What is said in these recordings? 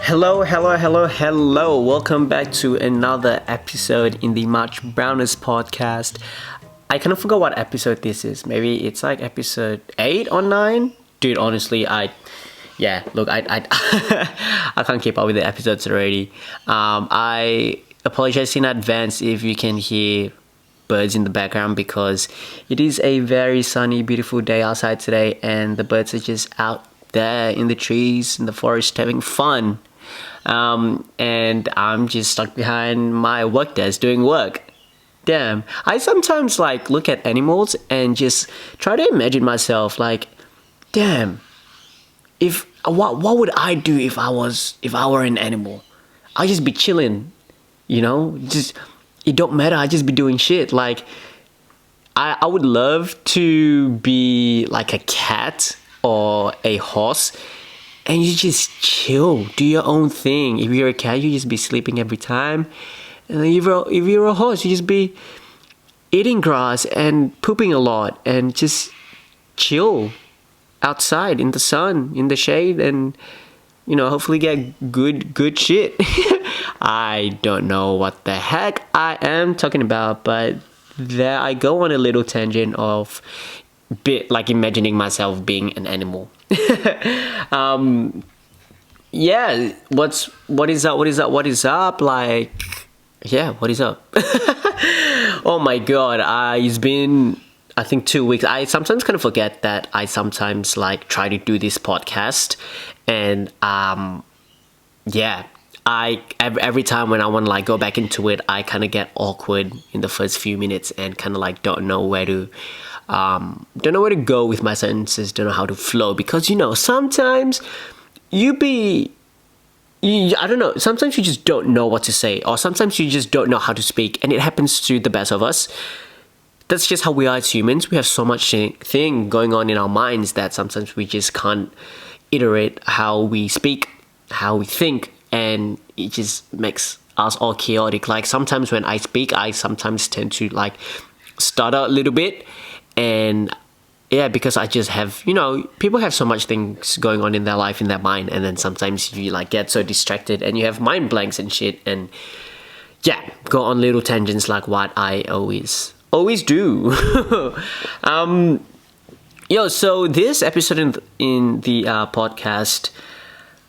Hello. Welcome back to another episode in the Much Browness Podcast. I kind of forgot what episode this is. Maybe it's like episode 8 or 9? Dude, honestly, I I can't keep up with the episodes already. I apologize in advance if you can hear birds in the background because it is a very sunny, beautiful day outside today, and the birds are just out there in the trees, in the forest, having fun. And I'm just stuck behind my work desk doing work. Damn. I sometimes look at animals and just try to imagine myself damn, if what would I do if I were an animal? I'd just be chilling, just it don't matter, I'd just be doing shit. I would love to be like a cat or a horse, and you just chill, do your own thing. If you're a cat, you just be sleeping every time. And if you're a horse, you just be eating grass and pooping a lot and just chill outside in the sun, in the shade, and hopefully get good shit. I don't know what the heck I am talking about, but there I go on a little tangent of imagining myself being an animal. Yeah, what is up? What is up? What is up? Oh my god, it's been, I think, 2 weeks. I sometimes kind of forget that I sometimes try to do this podcast, and every time when I want to go back into it, I kind of get awkward in the first few minutes and kind of don't know where to go with my sentences, don't know how to flow, because sometimes I don't know, sometimes you just don't know what to say, or sometimes you just don't know how to speak, and it happens to the best of us. That's just how we are as humans. We have so much thing going on in our minds that sometimes we just can't iterate how we speak, how we think, and it just makes us all chaotic. Sometimes when I speak, I sometimes tend to stutter a little bit, and yeah, because I just have, people have so much things going on in their life, in their mind, and then sometimes you get so distracted and you have mind blanks and shit, and yeah, go on little tangents like what I always do. So this episode in the podcast,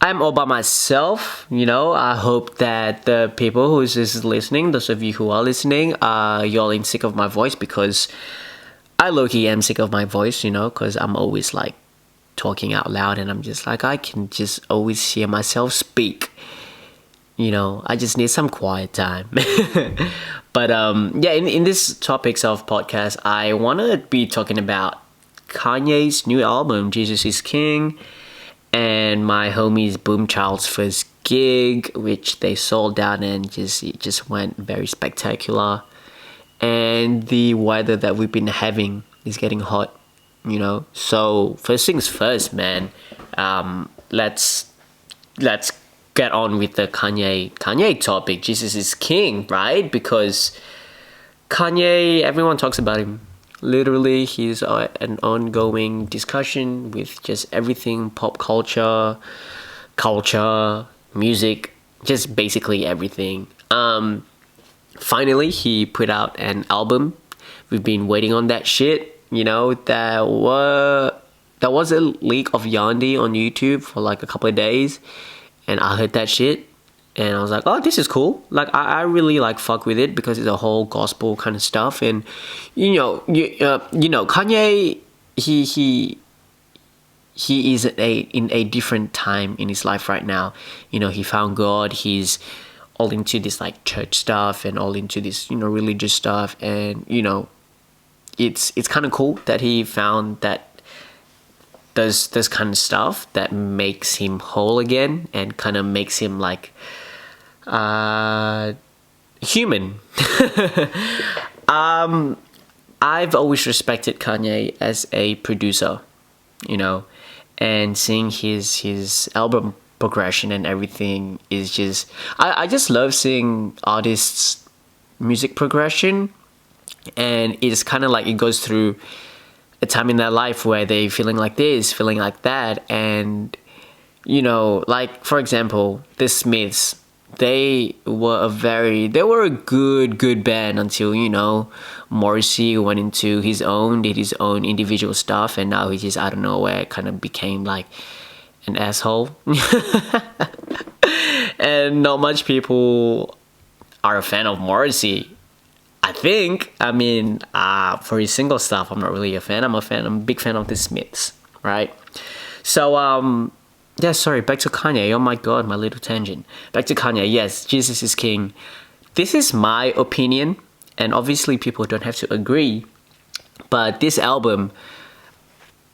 I'm all by myself. I hope that the people who is listening, those of you who are listening, you're all sick of my voice, because I low-key am sick of my voice, because I'm always talking out loud, and I'm just I can just always hear myself speak. I just need some quiet time. But in this topics of podcast, I want to be talking about Kanye's new album, Jesus is King, and my homies BoomChild's first gig, which they sold out, and it just went very spectacular. And the weather that we've been having is getting hot, So first things first, man. Let's get on with the Kanye topic. Jesus is King, right? Because Kanye, everyone talks about him. Literally, he's an ongoing discussion with just everything: pop culture, music, just basically everything. Finally, he put out an album. We've been waiting on that shit. There was a leak of Yandi on YouTube for a couple of days, and I heard that shit, and I was like, oh, this is cool. I really fuck with it, because it's a whole gospel kind of stuff, and Kanye, he is in a different time in his life right now. He found God. He's all into this church stuff, and all into this religious stuff, and it's kind of cool that he found that does this kind of stuff that makes him whole again, and kind of makes him human. I've always respected Kanye as a producer, and seeing his album progression and everything is just, I just love seeing artists' music progression, and it's kind of it goes through a time in their life where they feeling like this, feeling like that, and like for example, the Smiths. They were a good band until Morrissey went into did his own individual stuff, and now he just out of nowhere kind of became like an asshole. And not much people are a fan of Morrissey. I think. I mean, for his single stuff, I'm not really a fan. I'm a big fan of the Smiths, right? So, yeah, sorry, back to Kanye. Oh my god, my little tangent. Back to Kanye. Yes, Jesus is King. This is my opinion, and obviously people don't have to agree. But this album,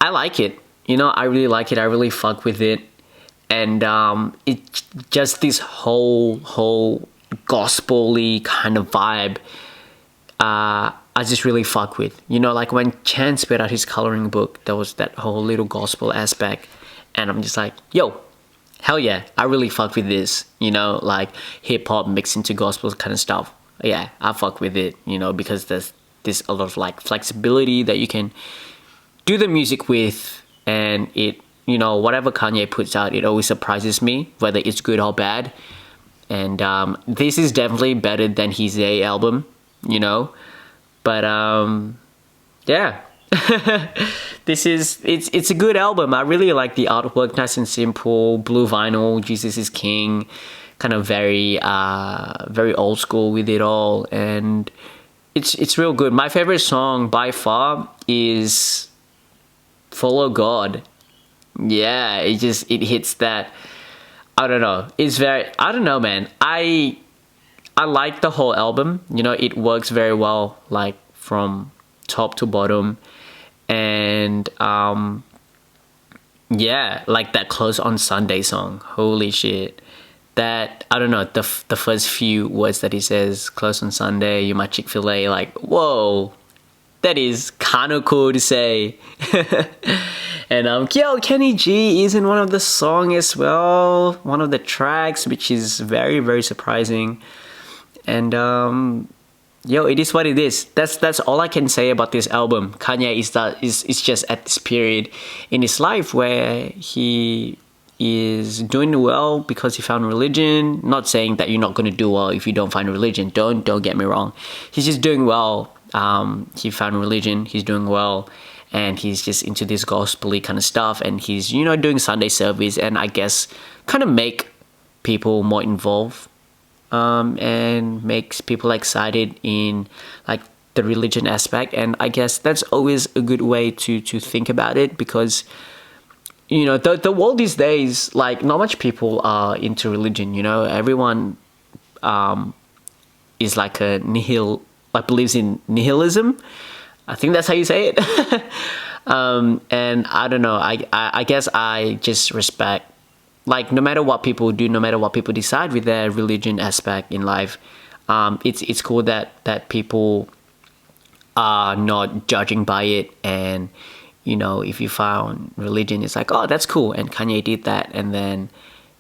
I like it. I really like it. I really fuck with it. And it just this whole gospel-y kind of vibe. I just really fuck with. Like when Chance put out his coloring book, there was that whole little gospel aspect. And I'm just like, yo, hell yeah, I really fuck with this. Like hip hop mixed into gospel kind of stuff. Yeah, I fuck with it, because there's a lot of like flexibility that you can do the music with. And it, whatever Kanye puts out, it always surprises me, whether it's good or bad. And this is definitely better than his A album, But yeah. It's a good album. I really like the artwork, nice and simple, blue vinyl, Jesus is King, kind of very old school with it all, and it's real good. My favorite song by far is Follow God. Yeah, it hits that. I don't know. I don't know, man. I like the whole album. It works very well, like from top to bottom. And yeah, like that Close on Sunday song. Holy shit. That, I don't know, the first few words that he says, close on Sunday, you're my Chick-fil-A, like, whoa, that is kind of cool to say. And Kenny G is in one of the songs as well, one of the tracks, which is very, very surprising. And it is what it is. That's all I can say about this album. Kanye is just at this period in his life where he is doing well because he found religion. Not saying that you're not going to do well if you don't find religion. Don't get me wrong. He's just doing well. He found religion. He's doing well, and he's just into this gospel-y kind of stuff. And he's doing Sunday service, and I guess kind of make people more involved. And makes people excited in like the religion aspect, and I guess that's always a good way to think about it, because the world these days, like not much people are into religion. Everyone is like believes in nihilism. I think that's how you say it. And I don't know, I guess I just respect, like, no matter what people do, no matter what people decide with their religion aspect in life, it's cool that people are not judging by it. And if you found religion, it's like, oh, that's cool. And Kanye did that, and then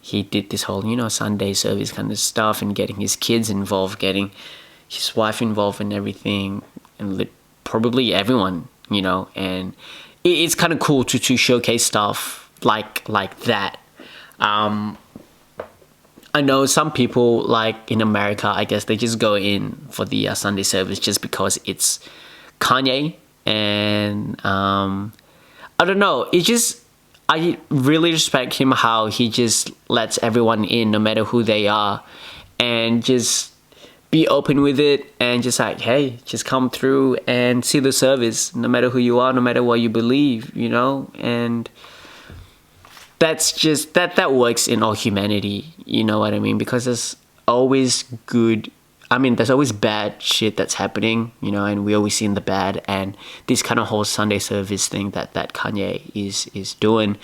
he did this whole Sunday service kind of stuff, and getting his kids involved, getting his wife involved, and everything, and probably everyone, and it's kind of cool to showcase stuff like that. I know some people, like in America, I guess they just go in for the Sunday service just because it's Kanye. And I don't know, I really respect him, how he just lets everyone in no matter who they are, and just be open with it, and just like, hey, just come through and see the service, no matter who you are, no matter what you believe, and that's just that works in all humanity, you know what I mean? Because there's always there's always bad shit that's happening, and we always see the bad. And this kind of whole Sunday service thing that Kanye is doing,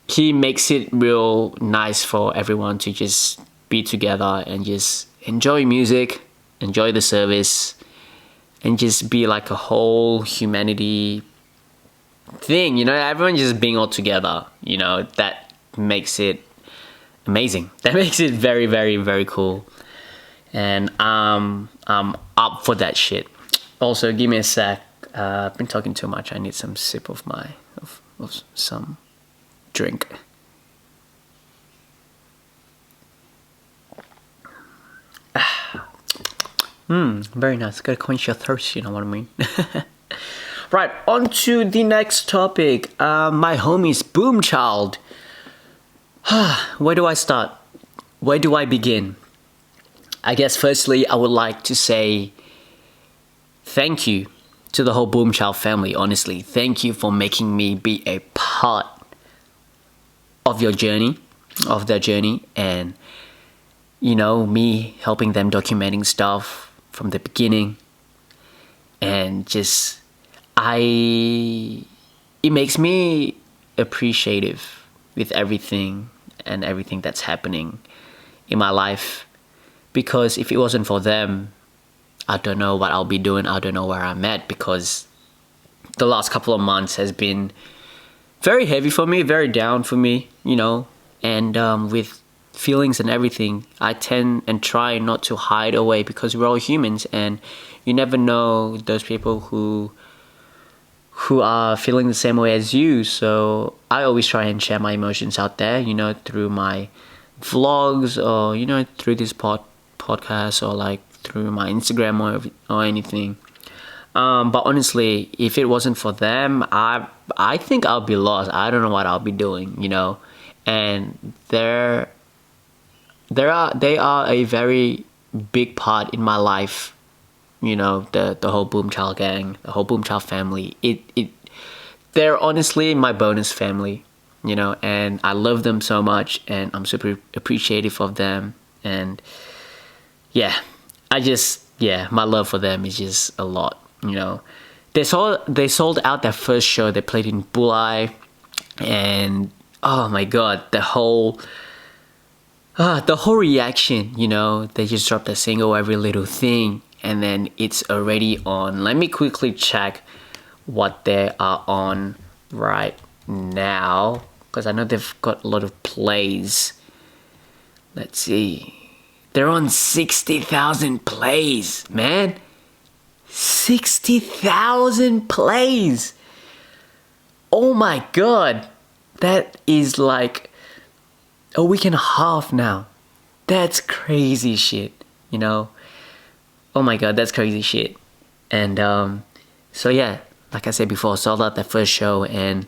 he makes it real nice for everyone to just be together and just enjoy music, enjoy the service, and just be like a whole humanity thing, everyone just being all together, that makes it amazing. That makes it very, very, very cool. And I'm up for that shit. Also, give me a sec. I've been talking too much. I need some sip of some drink. Very nice. Gotta quench your thirst, you know what I mean? Right, on to the next topic. My homies, BoomChild. Where do I start? Where do I begin? I guess firstly, I would like to say thank you to the whole BoomChild family, honestly. Thank you for making me be a part of your journey, of their journey, and, you know, me helping them documenting stuff from the beginning. And just, it makes me appreciative with everything and everything that's happening in my life. Because if it wasn't for them, I don't know what I'll be doing. I don't know where I'm at, because the last couple of months has been very heavy for me, very down for me, you know. And with feelings and everything, I tend and try not to hide away, because we're all humans, and you never know those people who are feeling the same way as you. So I always try and share my emotions out there, you know, through my vlogs, or, you know, through this podcast, or like through my Instagram or anything. But honestly, if it wasn't for them, I think I'll be lost. I don't know what I'll be doing, you know. And they are a very big part in my life, you know, the whole BoomChild gang, the whole BoomChild family. They're honestly my bonus family, you know, and I love them so much, and I'm super appreciative of them. And yeah, my love for them is just a lot, you know. They sold out their first show. They played in Bulai, and oh my god, the whole reaction, you know. They just dropped a single, Every Little Thing, and then it's already on. Let me quickly check what they are on right now, because I know they've got a lot of plays. Let's see. They're on 60,000 plays, man. 60,000 plays. Oh my god. That is like a week and a half now. That's crazy shit, you know. Oh my god, that's crazy shit. And so yeah, like I said before, I sold out that first show, and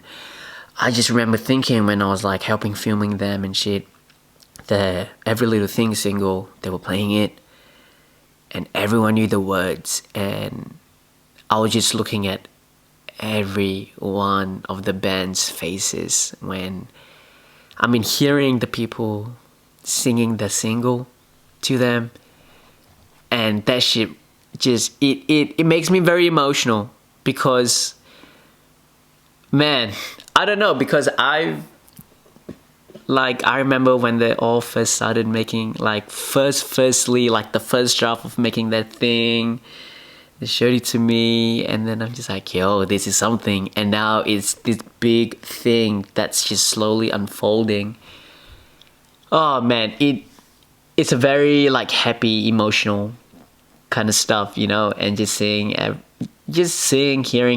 I just remember thinking when I was like helping filming them and shit, the Every Little Thing single, they were playing it, and everyone knew the words, and I was just looking at every one of the band's faces when hearing the people singing the single to them, and that shit just it makes me very emotional, because, man, I don't know, because I remember when they all first started making, like, firstly, like, the first draft of making that thing. They showed it to me, and then I'm just like, yo, this is something. And now it's this big thing that's just slowly unfolding. Oh man, it's a very, like, happy, emotional kind of stuff, you know. And hearing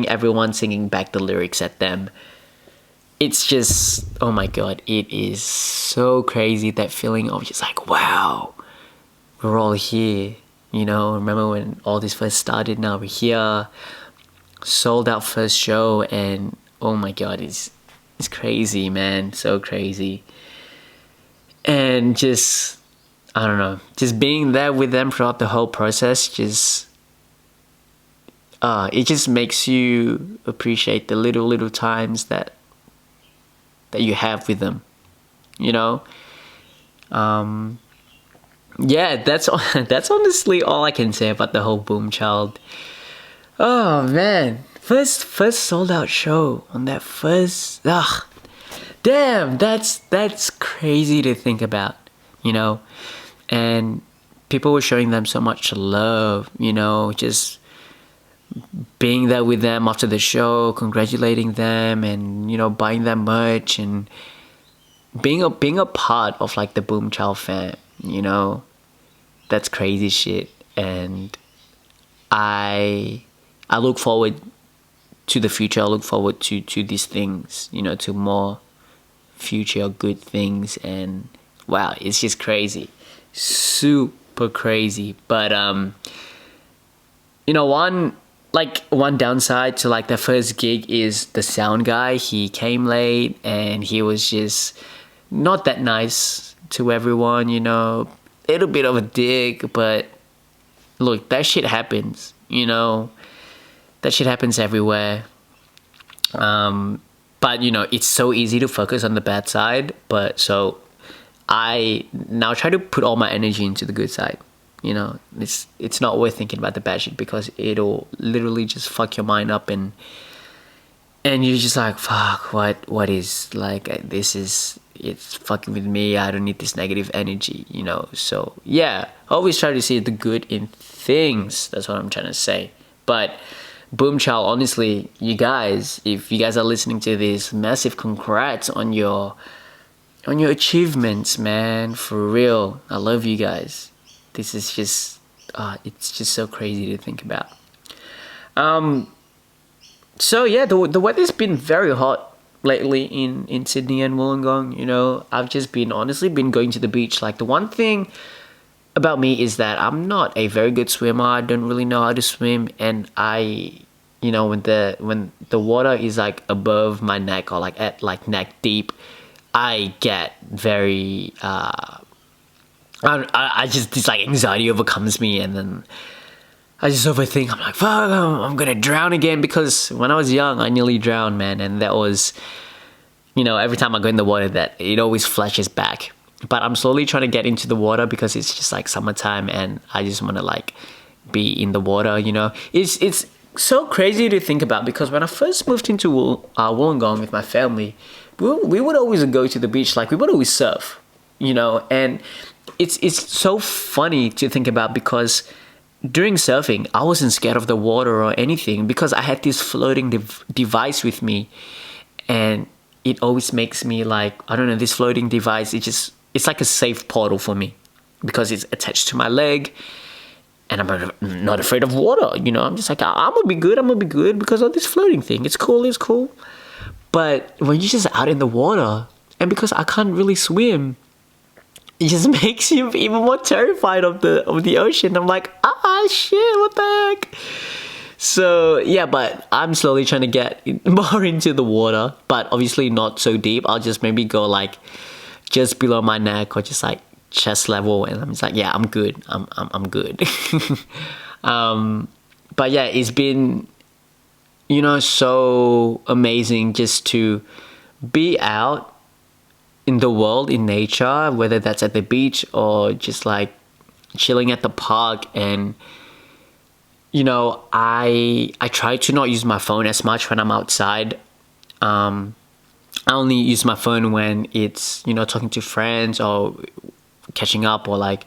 everyone singing back the lyrics at them, it's just, oh my god, it is so crazy, that feeling of just like, wow, we're all here, you know. Remember when all this first started? Now we're here, sold out first show, and oh my god, it's crazy, man, so crazy. And just, I don't know, just being there with them throughout the whole process, it just makes you appreciate the little times that you have with them, you know. Yeah, that's honestly all I can say about the whole BoomChild. Oh man, first sold out show on that first. Damn, that's crazy to think about, you know. And people were showing them so much love, you know, just being there with them after the show, congratulating them, and, you know, buying them merch, and being a part of, like, the BoomChild fam, you know. That's crazy shit. And I look forward to the future. I look forward to these things, you know, to more future good things. And wow, it's just crazy, super crazy. But one downside to like the first gig is the sound guy. He came late and he was just not that nice to everyone, little bit of a dick, but look, that shit happens, that shit happens everywhere. But it's so easy to focus on the bad side, but so I now try to put all my energy into the good side. It's not worth thinking about the bad shit because it'll literally just fuck your mind up, and you're just like, fuck, what is, like, it's fucking with me. I don't need this negative energy, so yeah, always try to see the good in things. That's what I'm trying to say. But BoomChild, honestly, you guys, if you guys are listening to this, massive congrats on your achievements, man. For real, I love you guys. This is just, it's just so crazy to think about. So yeah, the weather's been very hot lately in Sydney and Wollongong. I've just been going to the beach. Like, the one thing about me is that I'm not a very good swimmer. I don't really know how to swim, and when the water is like above my neck or like at like neck deep, I get very I just, this like anxiety overcomes me, and then I just overthink. I'm like, fuck, I'm gonna drown again, because when I was young, I nearly drowned, man, and that was, every time I go in the water, that it always flashes back. But I'm slowly trying to get into the water because it's just like summertime, and I just want to like be in the water. It's so crazy to think about, because when I first moved into Wollongong with my family, we would always go to the beach. Like, we would always surf, and it's so funny to think about, because during surfing, I wasn't scared of the water or anything, because I had this floating device with me, and it always makes me like, I don't know, this floating device, it's like a safe portal for me, because it's attached to my leg, and I'm not afraid of water. I'm just like, I'm gonna be good because of this floating thing. It's cool. But when you're just out in the water, and because I can't really swim, it just makes you even more terrified of the ocean. I'm like, shit, what the heck? So yeah, but I'm slowly trying to get more into the water, but obviously not so deep. I'll just maybe go like just below my neck, or just like chest level, and I'm just like, yeah, I'm good. I'm good. But yeah, it's been, so amazing just to be out in the world, in nature, whether that's at the beach or just like chilling at the park. And I try to not use my phone as much when I'm outside. I only use my phone when it's talking to friends or catching up, or like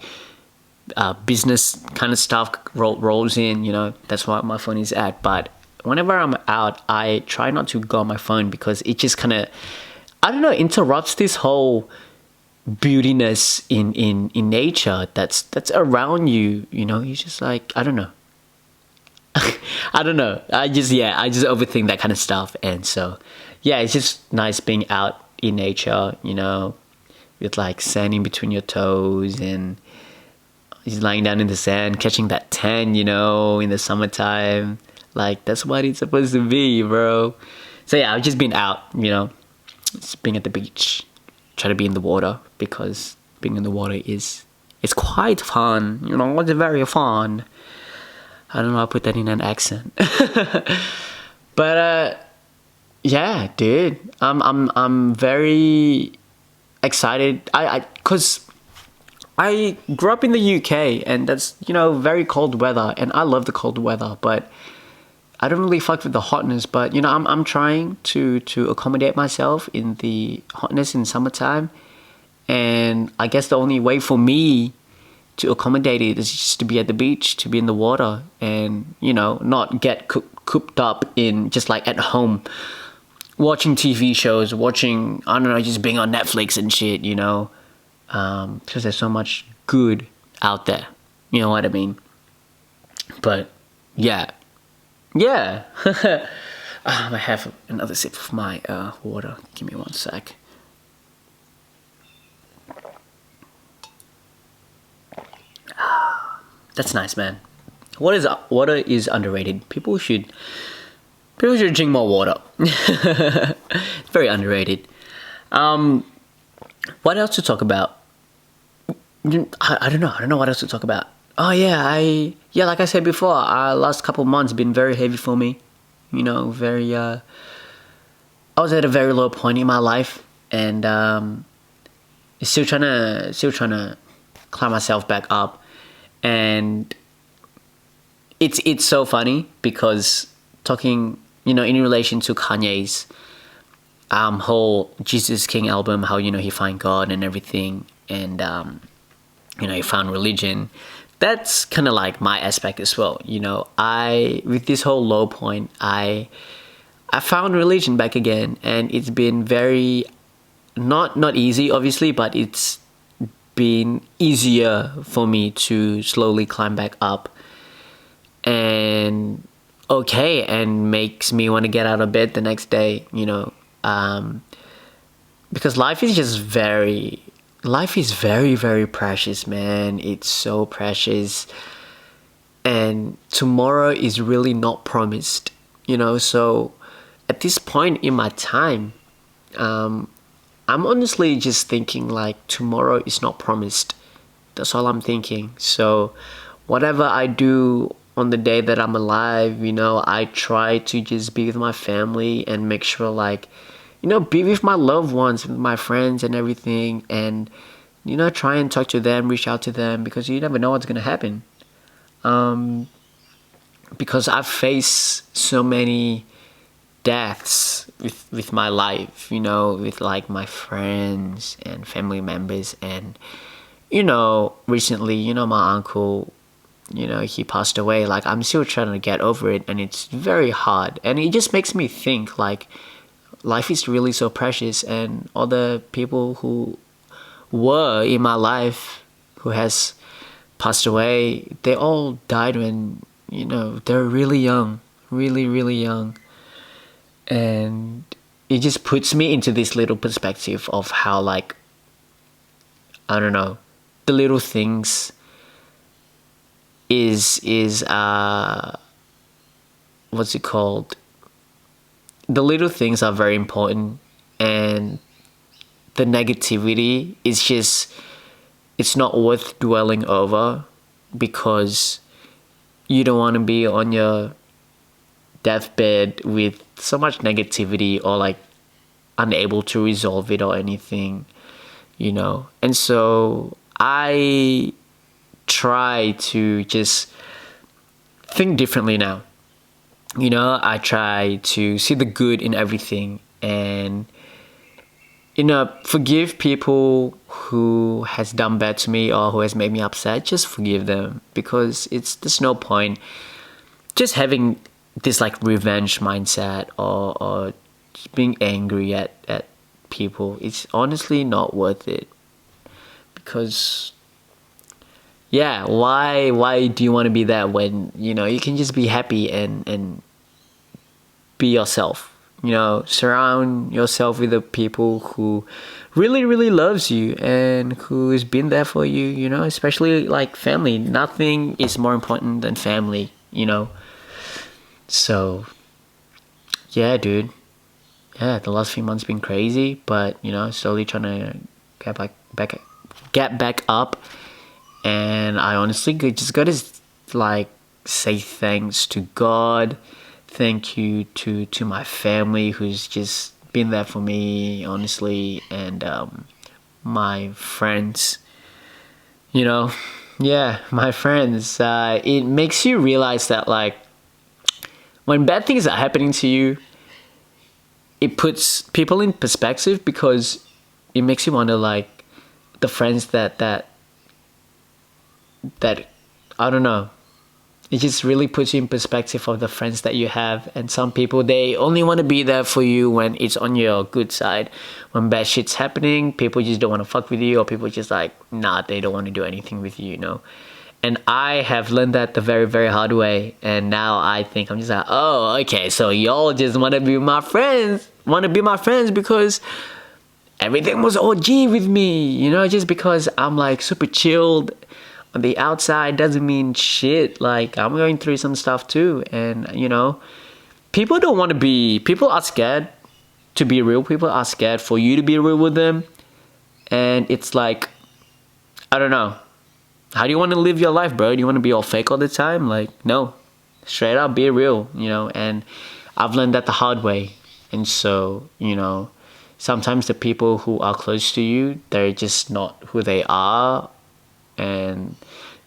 business kind of stuff rolls in. That's what my phone is at. But whenever I'm out, I try not to go on my phone, because it just kind of, I don't know, interrupts this whole beautiness in nature that's around you. You're just like, I don't know. I don't know. I just overthink that kind of stuff. And so, yeah, it's just nice being out in nature, with like sand in between your toes, and just lying down in the sand, catching that tan, in the summertime. Like, that's what it's supposed to be, bro. So yeah, I've just been out, just being at the beach, try to be in the water, because being in the water it's quite fun, it's very fun. I don't know how to put that in an accent. But yeah, dude, I'm very excited. Cause I grew up in the UK, and that's very cold weather, and I love the cold weather, but I don't really fuck with the hotness. But I'm trying to accommodate myself in the hotness in summertime, and I guess the only way for me to accommodate it is just to be at the beach, to be in the water, and not get cooped up in just like at home watching TV shows, watching, I don't know, just being on Netflix and shit, because there's so much good out there, you know what I mean? But yeah I have another sip of my water. Give me one sec. That's nice, man. Water is underrated. People should drink more water. It's very underrated. What else to talk about? I don't know. I don't know what else to talk about. Oh yeah, like I said before, last couple months been very heavy for me. Very. I was at a very low point in my life, and still trying to climb myself back up. And it's so funny because talking, in relation to Kanye's whole Jesus King album, how he found God and everything, and he found religion. That's kind of like my aspect as well. I with this whole low point, I found religion back again, and it's been very not easy, obviously, but it's been easier for me to slowly climb back up, and makes me want to get out of bed the next day. Because life is very, very precious, man. It's so precious, and tomorrow is really not promised. So at this point in my time, I'm honestly just thinking like tomorrow is not promised. That's all I'm thinking. So whatever I do on the day that I'm alive, I try to just be with my family and make sure like, be with my loved ones, with my friends and everything, and try and talk to them, reach out to them, because you never know what's gonna happen. Because I've faced so many deaths with my life, with like my friends and family members, and recently, my uncle, he passed away. Like, I'm still trying to get over it, and it's very hard, and it just makes me think like life is really so precious, and all the people who were in my life who has passed away, they all died when they're really young, really young. And it just puts me into this little perspective of how, like, I don't know, the little things is what's it called? The little things are very important, and the negativity is just, it's not worth dwelling over, because you don't want to be on your deathbed with so much negativity, or like unable to resolve it or anything, and so I try to just think differently now. I try to see the good in everything, and forgive people who has done bad to me or who has made me upset. Just forgive them, because there's no point just having this like revenge mindset, or just being angry at people. It's honestly not worth it, because why do you want to be that when you can just be happy and be yourself? Surround yourself with the people who really loves you and who has been there for you, especially like family. Nothing is more important than family. So yeah, dude. Yeah, the last few months been crazy, but slowly trying to get back up. And I honestly just gotta like say thanks to God, thank you to my family who's just been there for me, honestly, and my friends. My friends. It makes you realize that like when bad things are happening to you, it puts people in perspective, because it makes you wonder like the friends that I don't know. It just really puts you in perspective of the friends that you have. And some people, they only want to be there for you when it's on your good side. When bad shit's happening, people just don't want to fuck with you, or people just like, nah, they don't want to do anything with you, And I have learned that the very, very hard way. And now I think I'm just like, oh, okay, so y'all just want to be my friends. Because everything was OG with me, just because I'm like super chilled, on the outside doesn't mean shit. Like, I'm going through some stuff too, and people don't want to be. People are scared to be real. People are scared for you to be real with them, and it's like, I don't know. How do you want to live your life, bro? Do you want to be all fake all the time? Like, no. Straight up, be real, and I've learned that the hard way. And so, sometimes the people who are close to you, they're just not who they are. And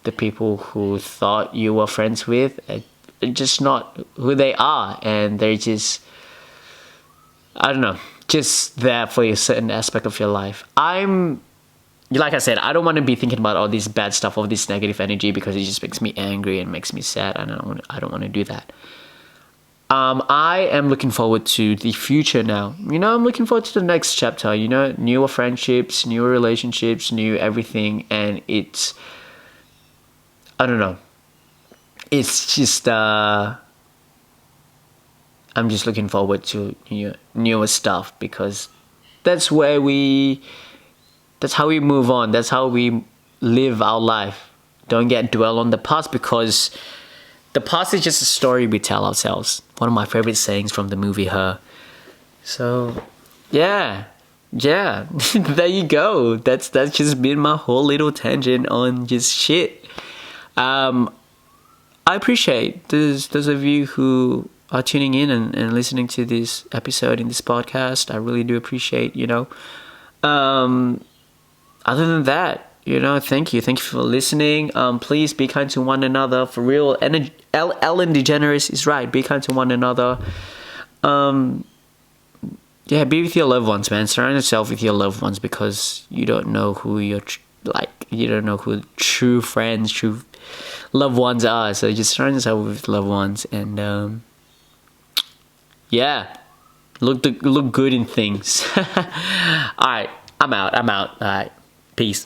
the people who thought you were friends with are just not who they are. And they're just, I don't know, just there for a certain aspect of your life. Like I said, I don't want to be thinking about all this bad stuff, all this negative energy, because it just makes me angry and makes me sad. I don't want to do that. I am looking forward to the future now. I'm looking forward to the next chapter. Newer friendships, newer relationships, new everything, and it's, I don't know. It's just I'm just looking forward to newer stuff, because that's how we move on. That's how we live our life. Don't dwell on the past, because the past is just a story we tell ourselves. One of my favorite sayings from the movie Her. So, yeah. There you go. That's just been my whole little tangent on just shit. I appreciate those of you who are tuning in and listening to this episode in this podcast. I really do appreciate, Other than that, thank you for listening. Please be kind to one another, for real. And Ellen DeGeneres is right. Be kind to one another. Be with your loved ones, man. Surround yourself with your loved ones, because you don't know who you don't know who true friends, true loved ones are. So just surround yourself with loved ones, and look good in things. All right, I'm out. All right, peace.